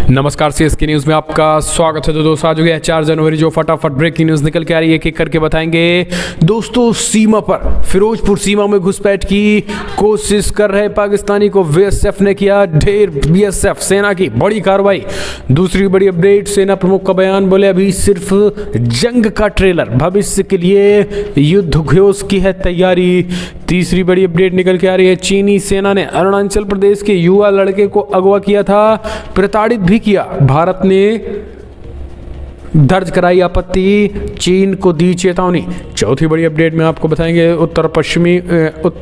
नमस्कार, CSK news में आपका स्वागत है। तो दोस्तों आज हो गया 4 जनवरी, जो फटाफट ब्रेकिंग न्यूज़ निकल के आ रही है, एक एक करके बताएंगे। दोस्तों सीमा पर फिरोजपुर सीमा में घुसपैठ की कोशिश कर रहे पाकिस्तानी को बीएसएफ ने किया ढेर। बीएसएफ सेना की बड़ी कार्रवाई। दूसरी बड़ी अपडेट, सेना प्रमुख का बयान, बोले अभी सिर्फ जंग का ट्रेलर, भविष्य के लिए युद्ध घोष की है तैयारी। तीसरी बड़ी अपडेट निकल के आ रही है, चीनी सेना ने अरुणाचल प्रदेश के युवा लड़के को अगवा किया था, प्रताड़ित भी किया। भारत ने दर्ज कराई आपत्ति, चीन को दी चेतावनी। चौथी बड़ी अपडेट में आपको बताएंगे, उत्तर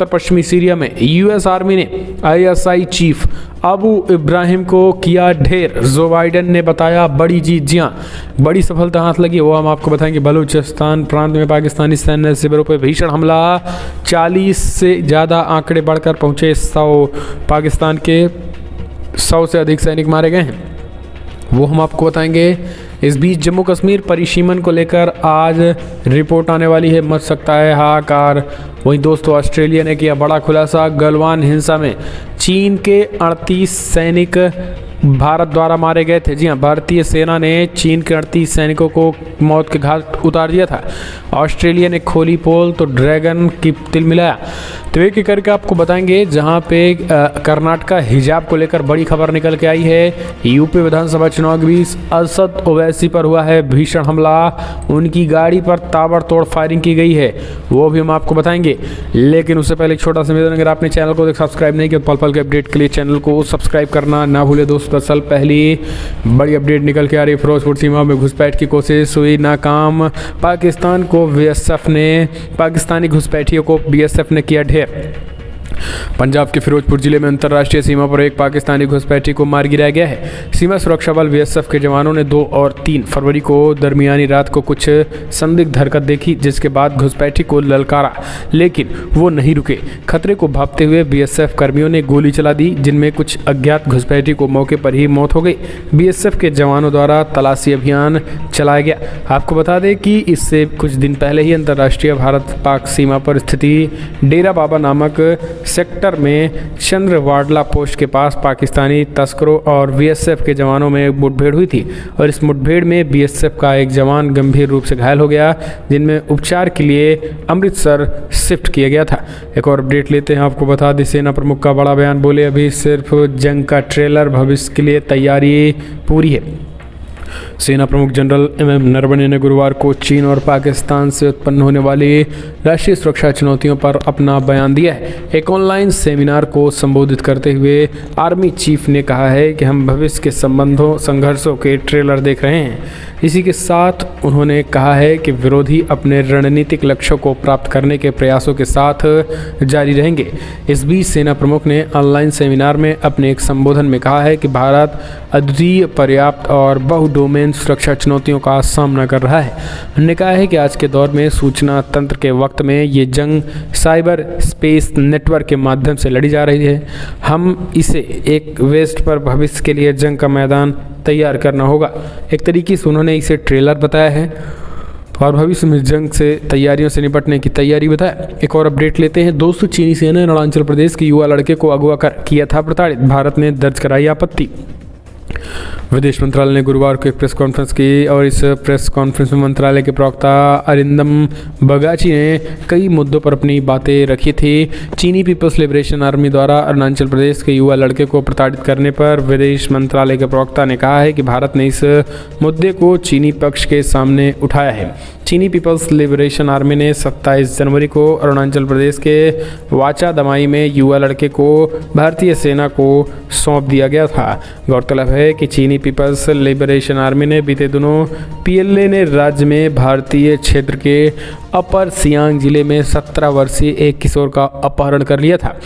पश्चिमी सीरिया में यूएस आर्मी ने आईएसआई चीफ अबू इब्राहिम को किया ढेर। जो बाइडेन ने बताया बड़ी जीत। जी हाँ, बड़ी सफलता हाथ लगी, वो हम आपको बताएंगे। बलूचिस्तान प्रांत में पाकिस्तानी सैन्य शिविरों पर भीषण हमला, 40 से ज़्यादा आंकड़े बढ़कर पहुंचे 100। पाकिस्तान के 100 से अधिक सैनिक मारे गए हैं, वो हम आपको बताएंगे। इस बीच जम्मू कश्मीर परिसीमन को लेकर आज रिपोर्ट आने वाली है, मच सकता है हाहाकार। वहीं दोस्तों ऑस्ट्रेलिया ने किया बड़ा खुलासा, गलवान हिंसा में चीन के 38 सैनिक भारत द्वारा मारे गए थे। जी हाँ, भारतीय सेना ने चीन के 38 सैनिकों को मौत के घाट उतार दिया था। ऑस्ट्रेलिया ने खोली पोल तो ड्रैगन की तिल मिलाया। तो एक एक करके आपको बताएंगे। जहां पे कर्नाटका हिजाब को लेकर बड़ी खबर निकल के आई है। यूपी विधानसभा चुनाव के बीच असद ओवैसी पर हुआ है भीषण हमला, उनकी गाड़ी पर ताबड़तोड़ फायरिंग की गई है, वो भी हम आपको बताएंगे। लेकिन उससे पहले एक छोटा सा निवेदन, अगर आपने चैनल को सब्सक्राइब नहीं किया, पल पल के अपडेट के लिए चैनल को सब्सक्राइब करना ना भूले दोस्तों। दरअसल पहली बड़ी अपडेट निकल के आ रही है, फिरोजपुर सीमा में घुसपैठ की कोशिश हुई नाकाम। पाकिस्तान को बीएसएफ ने, पाकिस्तानी घुसपैठियों को बीएसएफ ने किया ढेर। पंजाब के फिरोजपुर जिले में अंतर्राष्ट्रीय सीमा पर एक पाकिस्तानी घुसपैठी को मार गिराया गया है। सीमा सुरक्षा बल बीएसएफ के जवानों ने 2 और 3 फरवरी को दरमियानी रात को कुछ संदिग्ध हरकत देखी, जिसके बाद घुसपैठी को ललकारा, लेकिन वो नहीं रुके। खतरे को भांपते हुए बीएसएफ कर्मियों ने गोली चला दी, जिनमें कुछ अज्ञात घुसपैठी को मौके पर ही मौत हो गई। बीएसएफ के जवानों द्वारा तलाशी अभियान चलाया गया। आपको बता दें कि इससे कुछ दिन पहले ही अंतर्राष्ट्रीय भारत पाक सीमा पर स्थिति डेरा बाबा नामक सेक्टर में चंद्रवाडला पोस्ट के पास पाकिस्तानी तस्करों और बीएसएफ के जवानों में मुठभेड़ हुई थी, और इस मुठभेड़ में बीएसएफ का एक जवान गंभीर रूप से घायल हो गया, जिनमें उपचार के लिए अमृतसर शिफ्ट किया गया था। एक और अपडेट लेते हैं, आपको बता दें सेना प्रमुख का बड़ा बयान, बोले अभी सिर्फ जंग का ट्रेलर, भविष्य के लिए तैयारी पूरी है। सेना प्रमुख जनरल एमएम नरवणे ने गुरुवार को चीन और पाकिस्तान से उत्पन्न होने वाली राष्ट्रीय सुरक्षा चुनौतियों पर अपना बयान दिया है। एक ऑनलाइन सेमिनार को संबोधित करते हुए आर्मी चीफ ने कहा है कि हम भविष्य के संघर्षों के ट्रेलर देख रहे हैं। इसी के साथ उन्होंने कहा है कि विरोधी अपने रणनीतिक लक्ष्यों को प्राप्त करने के प्रयासों के साथ जारी रहेंगे। इस बीच सेना प्रमुख ने ऑनलाइन सेमिनार में अपने एक संबोधन में कहा है कि भारत अद्वितीय, पर्याप्त और बहुडोमेन सुरक्षा चुनौतियों का सामना कर रहा है। उन्होंने कहा है कि आज के दौर में सूचना तंत्र के वक्त में ये जंग साइबर स्पेस नेटवर्क के माध्यम से लड़ी जा रही है। हम इसे एक वेस्ट पर भविष्य के लिए जंग का मैदान तैयार करना होगा। एक तरीके से उन्होंने इसे ट्रेलर बताया है और भविष्य में जंग से तैयारियों से निपटने की तैयारी बताया। एक और अपडेट लेते हैं दोस्तों, चीनी सेना ने अरुणाचल प्रदेश के युवा लड़के को अगवा कर किया था प्रताड़ित, भारत ने दर्ज कराई आपत्ति। विदेश मंत्रालय ने गुरुवार को एक प्रेस कॉन्फ्रेंस की, और इस प्रेस कॉन्फ्रेंस में मंत्रालय के प्रवक्ता अरिंदम बगाची ने कई मुद्दों पर अपनी बातें रखी थी। चीनी पीपल्स लिबरेशन आर्मी द्वारा अरुणाचल प्रदेश के युवा लड़के को प्रताड़ित करने पर विदेश मंत्रालय के प्रवक्ता ने कहा है कि भारत ने इस मुद्दे को चीनी पक्ष के सामने उठाया है। चीनी पीपल्स लिबरेशन आर्मी ने 27 जनवरी को अरुणाचल प्रदेश के वाचा दमाई में युवा लड़के को भारतीय सेना को सौंप दिया गया था। गौरतलब है कि चीनी पीपल्स लिबरेशन आर्मी ने बीते दिनों पीएलए ने राज्य में भारतीय क्षेत्र के अपर सियांग जिले में 17 वर्षीय एक किशोर का अपहरण कर लिया था।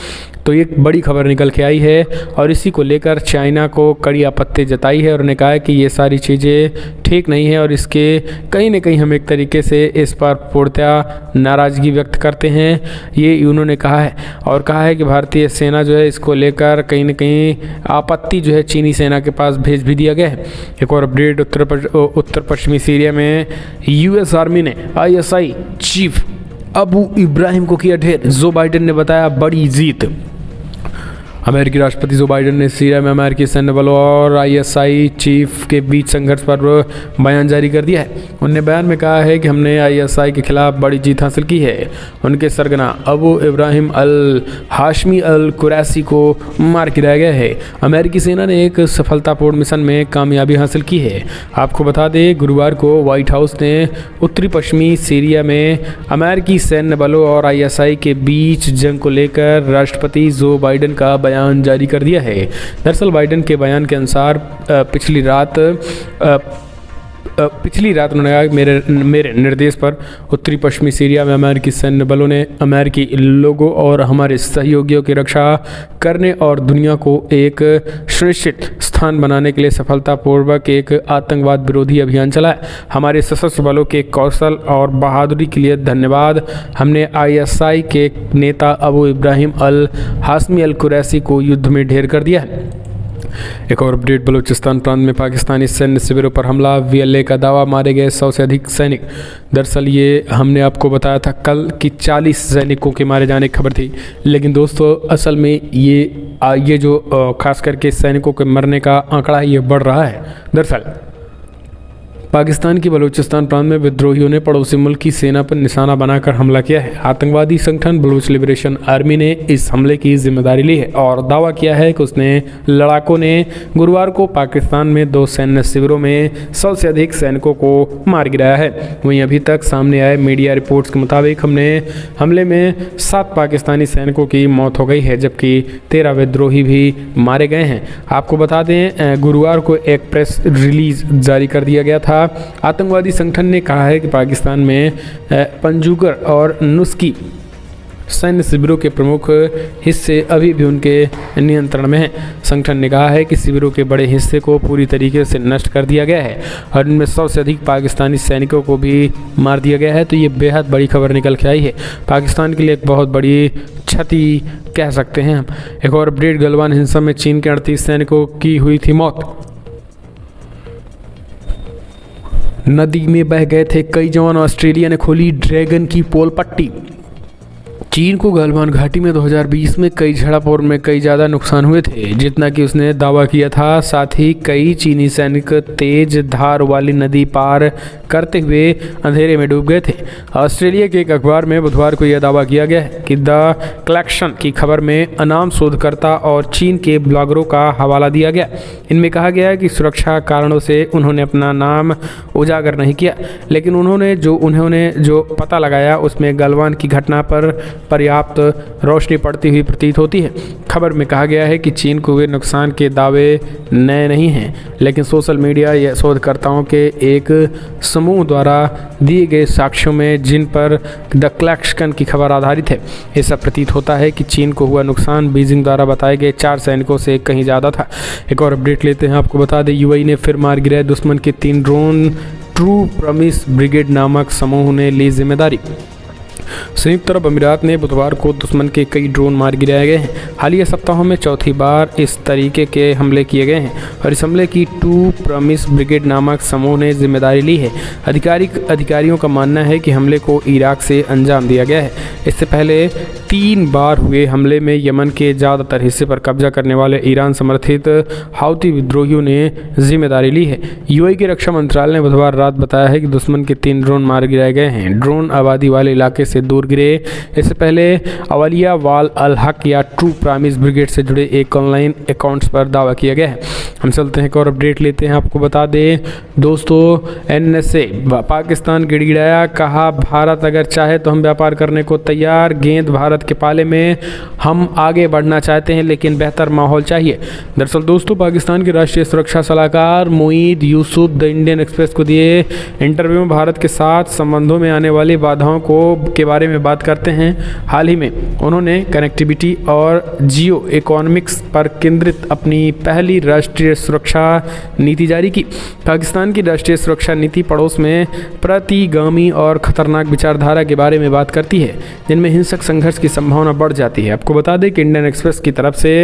तो एक बड़ी खबर निकल के आई है, और इसी को लेकर चाइना को कड़ी आपत्ति जताई है, और उन्होंने कहा है कि ये सारी चीज़ें ठीक नहीं है, और इसके कहीं ना कहीं हम एक तरीके से इस पर पूर्णतः नाराज़गी व्यक्त करते हैं, ये उन्होंने कहा है। और कहा है कि भारतीय सेना जो है इसको लेकर कहीं ना कहीं आपत्ति जो है चीनी सेना के पास भेज भी दिया गया है। एक और अपडेट, उत्तर पश्चिमी सीरिया में यूएस आर्मी ने आईएसआई चीफ अबू इब्राहिम को किया ढेर। जो बाइडेन ने बताया बड़ी जीत। अमेरिकी राष्ट्रपति जो बाइडेन ने सीरिया में अमेरिकी सैन्य बलों और आईएसआई चीफ के बीच संघर्ष पर बयान जारी कर दिया है। उन्होंने बयान में कहा है कि हमने आईएसआई के खिलाफ बड़ी जीत हासिल की है। उनके सरगना अबू इब्राहिम अल हाशमी अल कुरैशी को मार गिराया गया है। अमेरिकी सेना ने एक सफलतापूर्ण मिशन में कामयाबी हासिल की है। आपको बता दें, गुरुवार को व्हाइट हाउस ने उत्तरी पश्चिमी सीरिया में अमेरिकी सैन्य बलों और आईएसआई के बीच जंग को लेकर राष्ट्रपति जो बाइडेन का बयान जारी कर दिया है। दरअसल बाइडेन के बयान के अनुसार पिछली रात उन्होंने कहा, मेरे निर्देश पर उत्तरी पश्चिमी सीरिया में अमेरिकी सैन्य बलों ने अमेरिकी लोगों और हमारे सहयोगियों की रक्षा करने और दुनिया को एक सुनिश्चित स्थान बनाने के लिए सफलतापूर्वक एक आतंकवाद विरोधी अभियान चलाया। हमारे सशस्त्र बलों के कौशल और बहादुरी के लिए धन्यवाद। हमने आईएसआई के नेता अबू इब्राहिम अल हाशमी अल कुरैशी को युद्ध में ढेर कर दिया है। एक और अपडेट, बलूचिस्तान प्रांत में पाकिस्तानी सैन्य शिविरों पर हमला, वीएलए का दावा, मारे गए 100 से अधिक सैनिक। दरअसल ये हमने आपको बताया था कल कि 40 सैनिकों के मारे जाने की खबर थी, लेकिन दोस्तों असल में ये जो खास करके सैनिकों के मरने का आंकड़ा है ये बढ़ रहा है। दरअसल पाकिस्तान की बलूचिस्तान प्रांत में विद्रोहियों ने पड़ोसी मुल्क की सेना पर निशाना बनाकर हमला किया है। आतंकवादी संगठन बलूच लिबरेशन आर्मी ने इस हमले की जिम्मेदारी ली है और दावा किया है कि उसने लड़ाकों ने गुरुवार को पाकिस्तान में 2 सैन्य शिविरों में 100 से अधिक सैनिकों को मार गिराया है। वहीं अभी तक सामने आए मीडिया रिपोर्ट्स के मुताबिक हमले में 7 पाकिस्तानी सैनिकों की मौत हो गई है, जबकि 13 विद्रोही भी मारे गए हैं। आपको बता दें, गुरुवार को एक प्रेस रिलीज जारी कर दिया गया था। आतंकवादी संगठन ने कहा है कि पाकिस्तान में पंजूगर और नुस्की सैन्य शिविरों के प्रमुख हिस्से अभी भी उनके नियंत्रण में हैं। संगठन ने कहा है कि शिविरों के बड़े हिस्से को पूरी तरीके से नष्ट कर दिया गया है और इनमें 100 से अधिक पाकिस्तानी सैनिकों को भी मार दिया गया है। तो ये बेहद बड़ी खबर निकल के आई है, पाकिस्तान के लिए एक बहुत बड़ी क्षति कह सकते हैं हम। एक और अपडेट, गलवान हिंसा में चीन के 38 सैनिकों की हुई थी मौत। नदी में बह गए थे कई जवान, ऑस्ट्रेलिया ने खोली ड्रैगन की पोल पट्टी। चीन को गलवान घाटी में 2020 में कई झड़पों में कई ज़्यादा नुकसान हुए थे जितना कि उसने दावा किया था। साथ ही कई चीनी सैनिक तेज धार वाली नदी पार करते हुए अंधेरे में डूब गए थे। ऑस्ट्रेलिया के एक अखबार में बुधवार को यह दावा किया गया है कि द कलेक्शन की खबर में अनाम शोधकर्ता और चीन के ब्लॉगरों का हवाला दिया गया। इनमें कहा गया है कि सुरक्षा कारणों से उन्होंने अपना नाम उजागर नहीं किया, लेकिन उन्होंने जो पता लगाया उसमें गलवान की घटना पर पर्याप्त रोशनी पड़ती हुई प्रतीत होती है। खबर में कहा गया है कि चीन को हुए नुकसान के दावे नए नहीं हैं, लेकिन सोशल मीडिया या शोधकर्ताओं के एक समूह द्वारा दिए गए साक्ष्यों में जिन पर द कलेक्शन की खबर आधारित है, ऐसा प्रतीत होता है कि चीन को हुआ नुकसान बीजिंग द्वारा बताए गए 4 सैनिकों से कहीं ज़्यादा था। एक और अपडेट लेते हैं, आपको बता दें यूएई ने फिर मार गिराए दुश्मन के 3 ड्रोन। ट्रू प्रॉमिस ब्रिगेड नामक समूह ने ली जिम्मेदारी। संयुक्त अरब अमीरात ने बुधवार को दुश्मन के कई ड्रोन मार गिराए गए हैं। हालिया सप्ताहों में चौथी बार इस तरीके के हमले किए गए हैं और इस हमले की ट्रू प्रॉमिस ब्रिगेड नामक समूह ने जिम्मेदारी ली है। अधिकारियों का मानना है कि हमले को इराक से अंजाम दिया गया है। इससे पहले 3 बार हुए हमले में यमन के ज़्यादातर हिस्से पर कब्जा करने वाले ईरान समर्थित हाउती विद्रोहियों ने जिम्मेदारी ली है। यूएई के रक्षा मंत्रालय ने बुधवार रात बताया है कि दुश्मन के 3 ड्रोन मार गिराए गए हैं। ड्रोन आबादी वाले इलाके से दूर गिरे। इससे पहले अवलिया वाल अल हक या ट्रू प्रॉमिस ब्रिगेड से जुड़े एक ऑनलाइन अकाउंट्स पर दावा किया गया है। हम चलते हैं एक और अपडेट लेते हैं, आपको बता दें दोस्तों एनएसए पाकिस्तान गिड़गिड़ाया, कहा भारत अगर चाहे तो हम व्यापार करने को तैयार। गेंद भारत के पाले में, हम आगे बढ़ना चाहते हैं लेकिन बेहतर माहौल चाहिए। दरअसल दोस्तों पाकिस्तान के राष्ट्रीय सुरक्षा सलाहकार Moid Yusuf the Indian express को दिए इंटरव्यू में भारत के साथ संबंधों में आने वाली बाधाओं के बारे में बात करते हैं। हाल ही में उन्होंने कनेक्टिविटी और जियो इकोनॉमिक्स पर केंद्रित अपनी पहली राष्ट्रीय सुरक्षा नीति जारी की। पाकिस्तान की राष्ट्रीय सुरक्षा नीति पड़ोस में प्रतिगामी और खतरनाक विचारधारा के बारे में बात करती है जिनमें हिंसक संघर्ष की संभावना बढ़ जाती है। आपको बता दें कि इंडियन एक्सप्रेस की तरफ से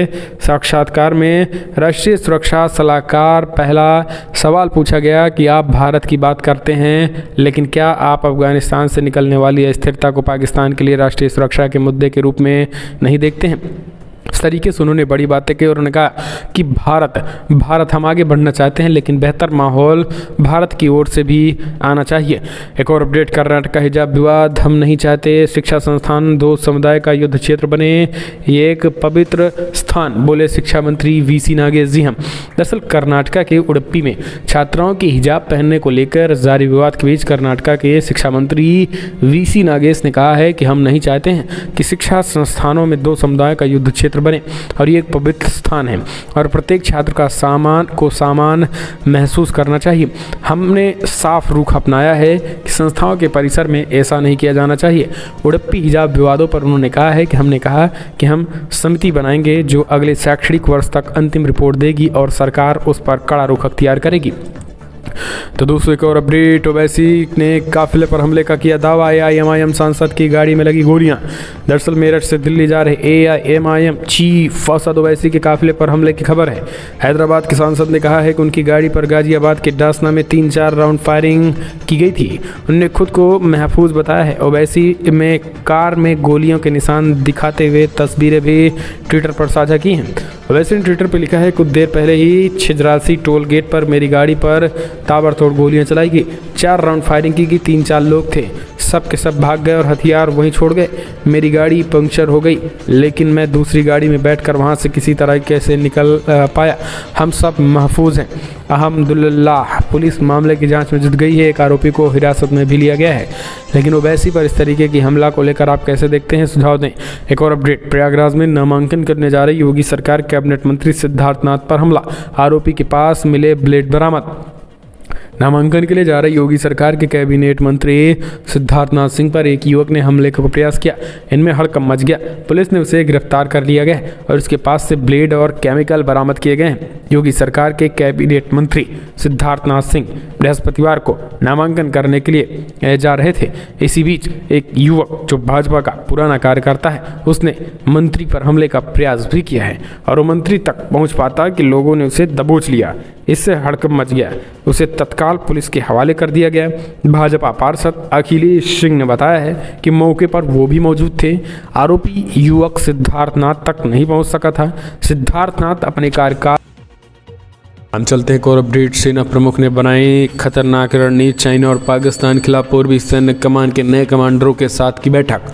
साक्षात्कार में राष्ट्रीय सुरक्षा सलाहकार पहला सवाल पूछा गया कि आप भारत की बात करते हैं लेकिन क्या आप अफगानिस्तान से निकलने वाली अस्थिरता को पाकिस्तान के लिए राष्ट्रीय सुरक्षा के मुद्दे के रूप में नहीं देखते हैं। इस तरीके से उन्होंने बड़ी बातें की और उन्होंने कहा कि भारत हम आगे बढ़ना चाहते हैं, लेकिन बेहतर माहौल भारत की ओर से भी आना चाहिए। एक और अपडेट, कर्नाटक का हिजाब विवाद हम नहीं चाहते, शिक्षा संस्थान दो समुदाय का युद्ध क्षेत्र बने, ये एक पवित्र स्थान, बोले शिक्षा मंत्री वीसी नागेश जी। हम दरअसल कर्नाटक के उडुपी में छात्राओं की हिजाब पहनने को लेकर जारी विवाद के बीच कर्नाटक के शिक्षा मंत्री वीसी नागेश ने कहा है कि हम नहीं चाहते हैं कि शिक्षा संस्थानों में दो समुदाय का युद्ध क्षेत्र बने और ये एक पवित्र स्थान है और प्रत्येक छात्र का सामान महसूस करना चाहिए। हमने साफ रुख अपनाया है कि संस्थाओं के परिसर में ऐसा नहीं किया जाना चाहिए। उडुपी हिजाब विवादों पर उन्होंने कहा है कि हमने कहा कि हम समिति बनाएंगे जो अगले शैक्षणिक वर्ष तक अंतिम रिपोर्ट देगी और सरकार उस पर कड़ा रुख अख्तियार करेगी। तो दोस्तों एक और अपडेट, ओवैसी ने काफिले पर हमले का किया दावा, एआईएमआईएम सांसद की गाड़ी में लगी गोलियां। दरअसल मेरठ से दिल्ली जा रहे एआईएमआईएम चीफ असद ओवैसी के काफिले पर हमले की खबर है। हैदराबाद के सांसद ने कहा है कि उनकी गाड़ी पर गाजियाबाद के डासना में 3-4 राउंड फायरिंग की गई थी। उन्होंने खुद को महफूज बताया है। ओवैसी में कार में गोलियों के निशान दिखाते हुए तस्वीरें भी ट्विटर पर साझा की हैं। ओवैसी ने ट्विटर पर लिखा है, कुछ देर पहले ही छिजरासी टोल गेट पर मेरी गाड़ी पर ताबड़तोड़ गोलियां चलाई गई, 4 राउंड फायरिंग की गई, 3-4 लोग थे, सब के सब भाग गए और हथियार वहीं छोड़ गए। मेरी गाड़ी पंक्चर हो गई, लेकिन मैं दूसरी गाड़ी में बैठकर वहां से किसी तरीके से निकल पाया। हम सब महफूज हैं अल्हम्दुलिल्लाह। पुलिस मामले की जांच में जुट गई है, एक आरोपी को हिरासत में भी लिया गया है। लेकिन ओवैसी पर इस तरीके की हमला को लेकर आप कैसे देखते हैं, सुझाव दें। एक और अपडेट, प्रयागराज में नामांकन करने जा रही योगी सरकार कैबिनेट मंत्री सिद्धार्थनाथ पर हमला, आरोपी के पास मिले ब्लेड बरामद। नामांकन के लिए जा रही योगी सरकार के कैबिनेट मंत्री सिद्धार्थनाथ सिंह पर एक युवक ने हमले का प्रयास किया। इनमें हड़कंप मच गया, पुलिस ने उसे गिरफ्तार कर लिया गया और उसके पास से ब्लेड और केमिकल बरामद किए गए हैं। योगी सरकार के कैबिनेट मंत्री सिद्धार्थनाथ सिंह बृहस्पतिवार को नामांकन करने के लिए जा रहे थे। इसी बीच एक युवक जो भाजपा का पुराना कार्यकर्ता है, उसने मंत्री पर हमले का प्रयास भी किया है और वो मंत्री तक पहुंच पाता कि लोगों ने उसे दबोच लिया। इससे हड़कंप मच गया, उसे तत्काल पुलिस के हवाले कर दिया गया। भाजपा पार्षद अखिलेश सिंह ने बताया है कि मौके पर वो भी मौजूद थे। आरोपी युवक सिद्धार्थनाथ तक नहीं पहुंच सका था। सिद्धार्थनाथ अपने कार्यकाल। हम चलते हैं और अपडेट, सेना प्रमुख ने बनाई खतरनाक रणनीति, चाइना और पाकिस्तान के खिलाफ पूर्वी सैन्य कमान के नए कमांडरों के साथ की बैठक।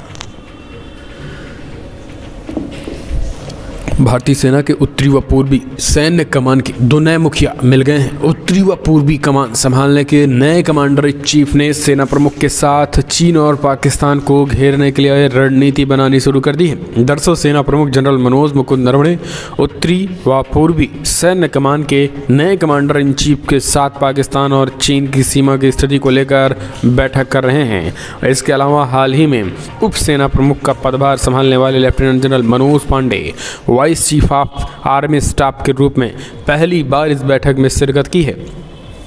भारतीय सेना के उत्तरी व पूर्वी सैन्य कमान के 2 नए मुखिया मिल गए हैं। उत्तरी व पूर्वी कमान संभालने के नए कमांडर चीफ ने सेना प्रमुख के साथ चीन और पाकिस्तान को घेरने के लिए रणनीति बनानी शुरू कर दी है। दरअसल सेना प्रमुख जनरल मनोज मुकुंद नरवणे उत्तरी व पूर्वी सैन्य कमान के नए कमांडर इन चीफ के साथ पाकिस्तान और चीन की सीमा की स्थिति को लेकर बैठक कर रहे हैं। इसके अलावा हाल ही में उप सेना प्रमुख का पदभार संभालने वाले lieutenant general Manoj Pande vice chief of army staff के रूप में पहली बार इस बैठक में शिरकत की है।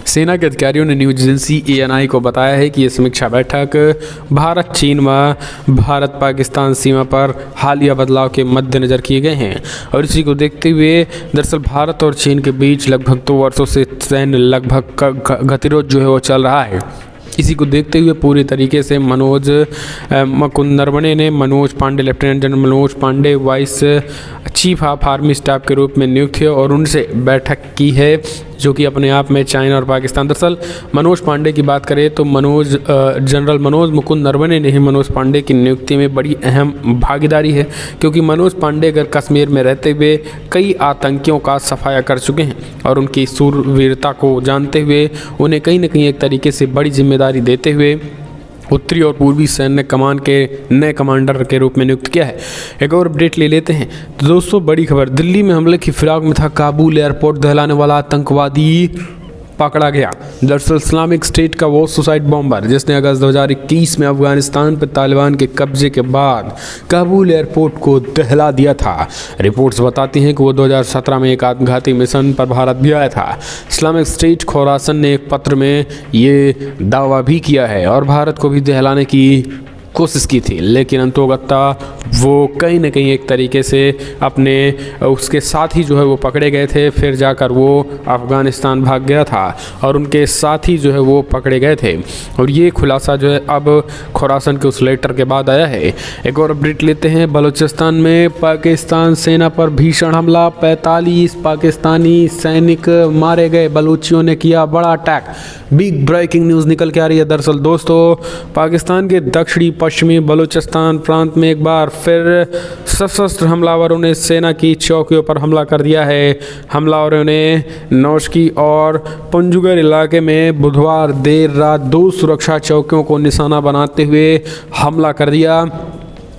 सेना के अधिकारियों ने न्यूज एजेंसी ANI को बताया है कि यह समीक्षा बैठक भारत चीन व भारत पाकिस्तान सीमा पर हालिया बदलाव के मद्देनजर किए गए हैं और इसी को देखते हुए दरअसल भारत और चीन के बीच लगभग 2 वर्षों से सैन्य लगभग गतिरोध जो है वो चल रहा है। इसी को देखते हुए पूरी तरीके से मनोज मुकुंद नरवणे ने Manoj Pande, lieutenant general Manoj Pande vice chief of army staff के रूप में नियुक्त है और उनसे बैठक की है, जो कि अपने आप में चाइना और पाकिस्तान। दरअसल मनोज पांडे की बात करें तो जनरल मनोज मुकुंद नरवणे ने ही मनोज पांडे की नियुक्ति में बड़ी अहम भागीदारी है, क्योंकि मनोज पांडे अगर कश्मीर में रहते हुए कई आतंकियों का सफाया कर चुके हैं और उनकी सूरवीरता को जानते हुए उन्हें कहीं ना कहीं एक तरीके से बड़ी जिम्मेदारी देते हुए उत्तरी और पूर्वी सैन्य कमान के नए कमांडर के रूप में नियुक्त किया है। एक और अपडेट ले लेते हैं। तो दोस्तों बड़ी खबर, दिल्ली में हमले की फिराक में था काबुल एयरपोर्ट दहलाने वाला आतंकवादी पकड़ा गया। दरअसल इस्लामिक स्टेट का वो सुसाइड बॉम्बर जिसने अगस्त 2021 में अफगानिस्तान पर तालिबान के कब्जे के बाद काबुल एयरपोर्ट को दहला दिया था। रिपोर्ट्स बताती हैं कि वो 2017 में एक आत्मघाती मिशन पर भारत भी आया था। इस्लामिक स्टेट खोरासन ने एक पत्र में ये दावा भी किया है और भारत को भी दहलाने की कोशिश की थी, लेकिन अंतोगत्ता वो कहीं ना कहीं एक तरीके से अपने उसके साथ ही जो है वो पकड़े गए थे। फिर जाकर वो अफ़गानिस्तान भाग गया था और उनके साथ ही जो है वो पकड़े गए थे। और ये खुलासा जो है अब खुरासन के उस लेटर के बाद आया है। एक और अपडेट लेते हैं। बलूचिस्तान में पाकिस्तान सेना पर भीषण हमला, 45 पाकिस्तानी सैनिक मारे गए, बलूचियों ने किया बड़ा अटैक। बिग ब्रेकिंग न्यूज़ निकल के आ रही है। दरअसल दोस्तों, पाकिस्तान के दक्षिणी पश्चिमी बलूचिस्तान प्रांत में एक बार फिर सशस्त्र हमलावरों ने सेना की चौकियों पर हमला कर दिया है। हमलावरों ने नौशकी और पंजुगर इलाके में बुधवार देर रात 2 सुरक्षा चौकियों को निशाना बनाते हुए हमला कर दिया।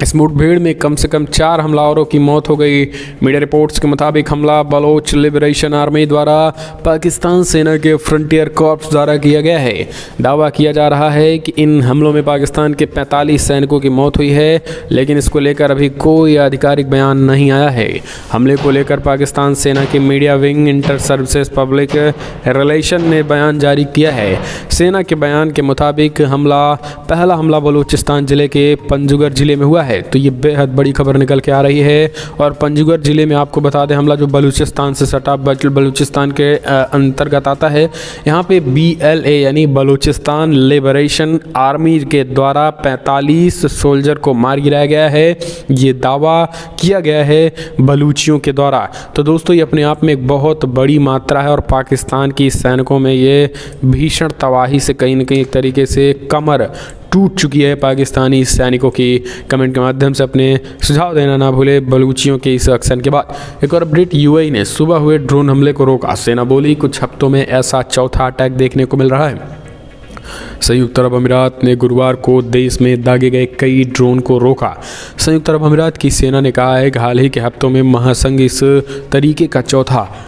इस मुठभेड़ में कम से कम 4 हमलावरों की मौत हो गई। मीडिया रिपोर्ट्स के मुताबिक हमला बलोच लिबरेशन आर्मी द्वारा पाकिस्तान सेना के फ्रंटियर कॉर्प्स द्वारा किया गया है। दावा किया जा रहा है कि इन हमलों में पाकिस्तान के 45 सैनिकों की मौत हुई है, लेकिन इसको लेकर अभी कोई आधिकारिक बयान नहीं आया है। हमले को लेकर पाकिस्तान सेना के media wing inter services public relation ने बयान जारी किया है। सेना के बयान के मुताबिक पहला हमला बलूचिस्तान जिले के पंजुगर जिले में हुआ है। तो ये बेहद बड़ी खबर निकल के आ रही है। और पंजुगर जिले में आपको बता दें, हमला जो बलूचिस्तान से सटा बलूचिस्तान के अंतर्गत आता है। यहाँ पे BLA यानी बलूचिस्तान लिबरेशन आर्मी के द्वारा 45 सोल्जर को मार गिराया गया है। ये दावा किया गया है बलूचियों के द्वारा। तो दोस्तों, ये अपने आप में एक बहुत बड़ी मात्रा है और पाकिस्तान की सैनिकों में ये भीषण तबाही से कहीं न कहीं एक तरीके से कमर टूट चुकी है पाकिस्तानी सैनिकों की। कमेंट के माध्यम से अपने सुझाव देना ना भूले बलूचियों के इस एक्शन के बाद। एक और अपडेट, UAE ने सुबह हुए ड्रोन हमले को रोका। सेना बोली कुछ हफ्तों में ऐसा चौथा अटैक देखने को मिल रहा है। संयुक्त अरब अमीरात ने गुरुवार को देश में दागे गए कई ड्रोन को रोका। संयुक्त अरब अमीरात की सेना ने कहा है कि हाल ही के हफ्तों में महासंघ इस तरीके का चौथा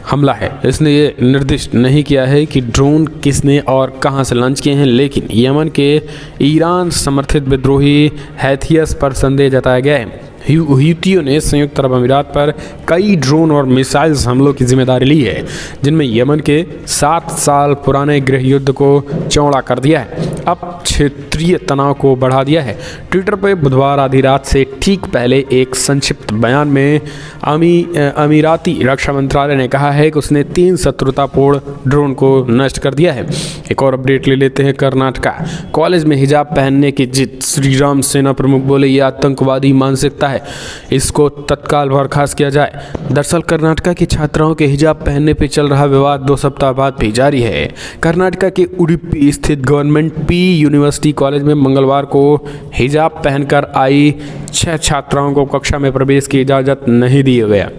हमला है। इसने ये निर्दिष्ट नहीं किया है कि ड्रोन किसने और कहां से लॉन्च किए हैं, लेकिन यमन के ईरान समर्थित विद्रोही हैथियस पर संदेह जताया गया है। हूथियों ने संयुक्त अरब अमीरात पर कई ड्रोन और मिसाइल्स हमलों की जिम्मेदारी ली है, जिनमें यमन के 7 साल पुराने गृह युद्ध को चौड़ा कर दिया है, अब क्षेत्रीय तनाव को बढ़ा दिया है। ट्विटर पर बुधवार आधी रात से ठीक पहले एक संक्षिप्त बयान में अमीराती रक्षा मंत्रालय ने कहा है कि उसने 3 शत्रुतापूर्ण ड्रोन को नष्ट कर दिया है। एक और अपडेट ले लेते हैं। कर्नाटका कॉलेज में हिजाब पहनने की जिद, श्री राम सेना प्रमुख बोले ये आतंकवादी मानसिकता है, इसको तत्काल बर्खास्त किया जाए। दरअसल कर्नाटका की छात्राओं के हिजाब पहनने पर चल रहा विवाद 2 सप्ताह बाद भी जारी है। कर्नाटका के उडुपी स्थित गवर्नमेंट पी यूनिवर्सिटी कॉलेज में मंगलवार को हिजाब पहनकर आई 6 छात्राओं को कक्षा में प्रवेश की इजाज़त नहीं दी गया।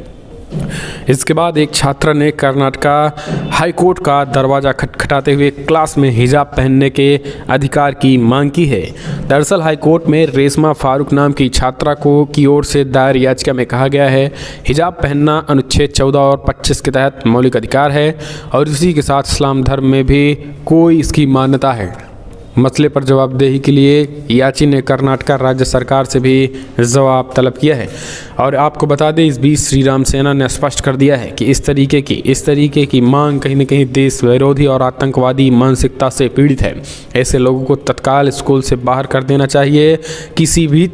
इसके बाद एक छात्रा ने कर्नाटका हाईकोर्ट का दरवाज़ा खटखटाते हुए क्लास में हिजाब पहनने के अधिकार की मांग की है। दरअसल हाईकोर्ट में रेशमा फारूक नाम की छात्रा की ओर से दायर याचिका में कहा गया है हिजाब पहनना अनुच्छेद 14 और 25 के तहत मौलिक अधिकार है और इसी के साथ इस्लाम धर्म में भी कोई इसकी मान्यता है। मसले पर जवाबदेही के लिए याची ने कर्नाटका राज्य सरकार से भी जवाब तलब किया है। और आपको बता दें, इस बीच श्री राम सेना ने स्पष्ट कर दिया है कि इस तरीके की मांग कहीं न कहीं देश विरोधी और आतंकवादी मानसिकता से पीड़ित है। ऐसे लोगों को तत्काल स्कूल से बाहर कर देना चाहिए। किसी भी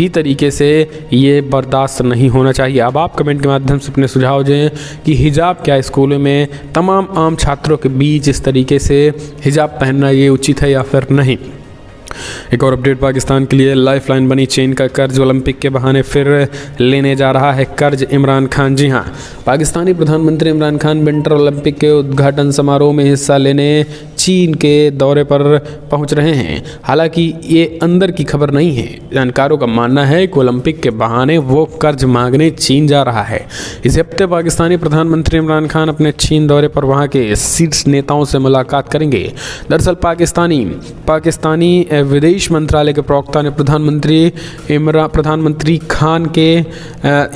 तरीके से ये बर्दाश्त नहीं होना चाहिए। अब आप कमेंट के माध्यम से अपने सुझाव दें कि हिजाब क्या स्कूलों में तमाम आम छात्रों के बीच इस तरीके से हिजाब पहनना ये उचित है या फिर नहीं। एक और अपडेट पाकिस्तान के लिए लाइफलाइन बनी चीन का कर्ज ओलंपिक के बहाने फिर लेने जा रहा है कर्ज इमरान खान। जी हां, पाकिस्तानी प्रधानमंत्री इमरान खान विंटर ओलंपिक के उद्घाटन समारोह में हिस्सा लेने चीन के दौरे पर पहुंच रहे हैं। हालांकि ये अंदर की खबर नहीं है। जानकारों का मानना है कि ओलंपिक के बहाने वो कर्ज मांगने चीन जा रहा है। इस हफ्ते पाकिस्तानी प्रधानमंत्री इमरान खान अपने चीन दौरे पर वहां के शीर्ष नेताओं से मुलाकात करेंगे। दरअसल पाकिस्तानी विदेश मंत्रालय के प्रवक्ता ने प्रधानमंत्री खान के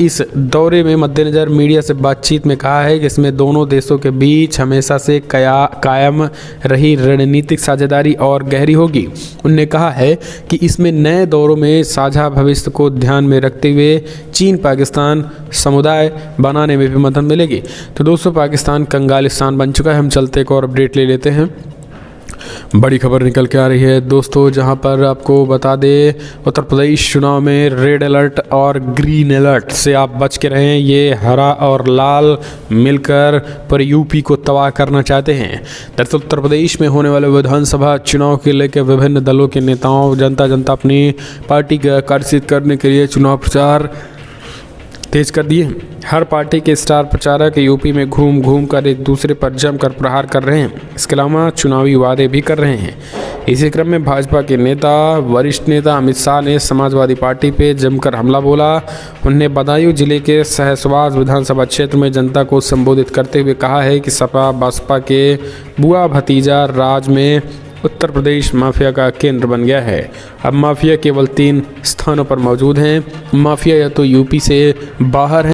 इस दौरे में मद्देनज़र मीडिया से बातचीत में कहा है कि इसमें दोनों देशों के बीच हमेशा से कायम रही रणनीतिक साझेदारी और गहरी होगी। उन्होंने कहा है कि इसमें नए दौरों में साझा भविष्य को ध्यान में रखते हुए चीन पाकिस्तान समुदाय बनाने में भी मदद मिलेगी। तो दोस्तों, पाकिस्तान कंगालिस्तान बन चुका है। हम चलते एक और अपडेट ले लेते हैं। बड़ी खबर निकल के आ रही है दोस्तों, जहां पर आपको बता दें उत्तर प्रदेश चुनाव में रेड अलर्ट और ग्रीन अलर्ट से आप बच के रहें। ये हरा और लाल मिलकर पर यूपी को तबाह करना चाहते हैं। दरअसल उत्तर प्रदेश में होने वाले विधानसभा चुनाव के लेकर विभिन्न दलों के नेताओं जनता अपनी पार्टी को आकर्षित करने के लिए चुनाव प्रचार तेज कर दिए। हर पार्टी के स्टार प्रचारक यूपी में घूम घूम कर एक दूसरे पर जमकर प्रहार कर रहे हैं। इसके अलावा चुनावी वादे भी कर रहे हैं। इसी क्रम में भाजपा के वरिष्ठ नेता अमित शाह ने समाजवादी पार्टी पे जमकर हमला बोला। उन्होंने बदायूं जिले के सहसवास विधानसभा क्षेत्र में जनता को संबोधित करते हुए कहा है कि सपा बसपा के बुआ भतीजा राज में उत्तर प्रदेश माफिया का केंद्र बन गया है। अब माफिया केवल 3 स्थानों पर मौजूद हैं। माफिया या तो यूपी से बाहर है